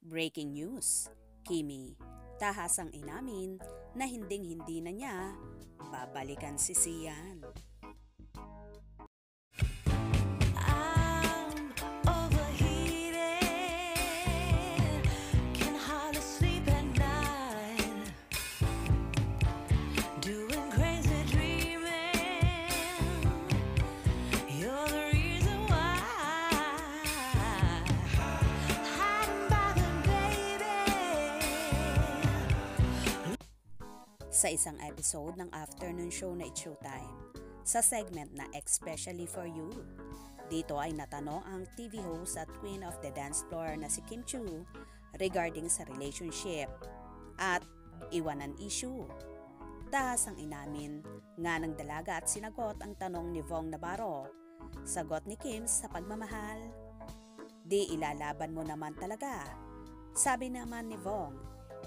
Breaking news, Kimi, tahasang inamin na hinding-hindi na niya babalikan si Sian. Sa isang episode ng afternoon show na It's Showtime, sa segment na Especially For You, dito ay natanong ang TV host at queen of the dance floor na si Kim Chiu regarding sa relationship at iwanan issue. Tahasang inamin nga ng dalaga at sinagot ang tanong ni Vong Navarro. Sagot ni Kim sa pagmamahal, "Di ilalaban mo naman talaga." Sabi naman ni Vong,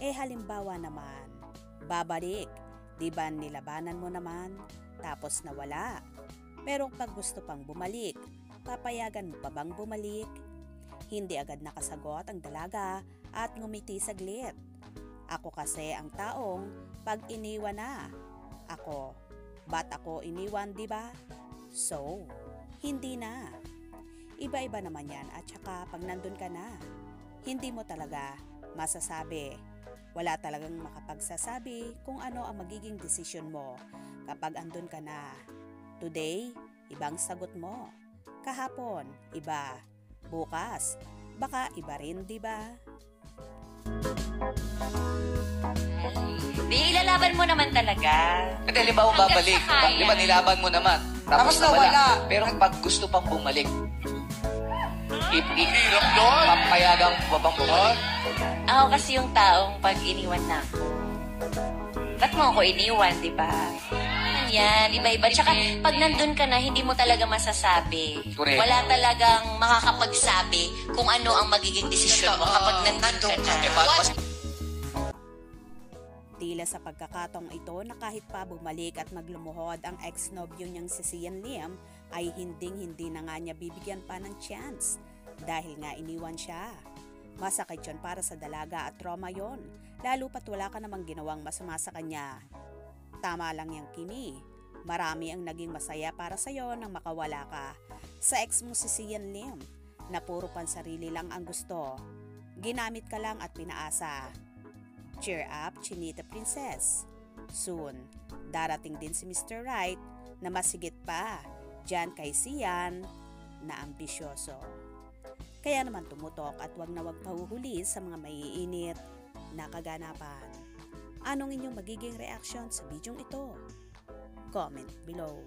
halimbawa naman, babalik, di ba nilabanan mo naman, tapos nawala. Pero pag gusto pang bumalik, papayagan mo pa bang bumalik? Hindi agad nakasagot ang dalaga at ngumiti saglit. Ako kasi ang taong pag iniwan na. Ako, ba't ako iniwan, di ba? So, hindi na. Iba-iba naman yan at saka pag nandun ka na, hindi mo talaga masasabi. Wala talagang makapagsasabi kung ano ang magiging desisyon mo kapag andun ka na. Today, ibang sagot mo. Kahapon, iba. Bukas, baka iba rin, di ba? Di ilalaban mo naman talaga. At halimbawa babalik, di ba nilaban mo naman, tapos nawala. Pero pag gusto pang bumalik, hirap doon. Papayagan mo bang bumalik? Ako kasi yung taong pag iniwan na ako. Ba't mo ako iniwan, di ba? Yan, iba-iba. Tsaka pag nandun ka na, hindi mo talaga masasabi. Correct. Wala talagang makakapagsabi kung ano ang magiging desisyon mo kapag nandun ka na. Tila sa pagkakataong ito na kahit pa bumalik at maglumuhod ang ex-nobyo niyang si Sian Lim ay hinding-hindi na nga niya bibigyan pa ng chance dahil nga iniwan siya. Masakit yun para sa dalaga at trauma yon, lalo pat wala ka namang ginawang masama sa kanya. Tama lang yang Kimi, marami ang naging masaya para sa'yo nang makawala ka sa ex mo si Sian Lim na puro pansarili lang ang gusto. Ginamit ka lang at pinaasa. Cheer up, Chinita Princess. Soon, darating din si Mr. Right na masigit pa dyan kay Sian na ambisyoso. Kaya naman tumutok at wag na wag pahuhuli sa mga maiinit na kaganapan. Anong inyong magiging reaction sa bidyong ito? Comment below.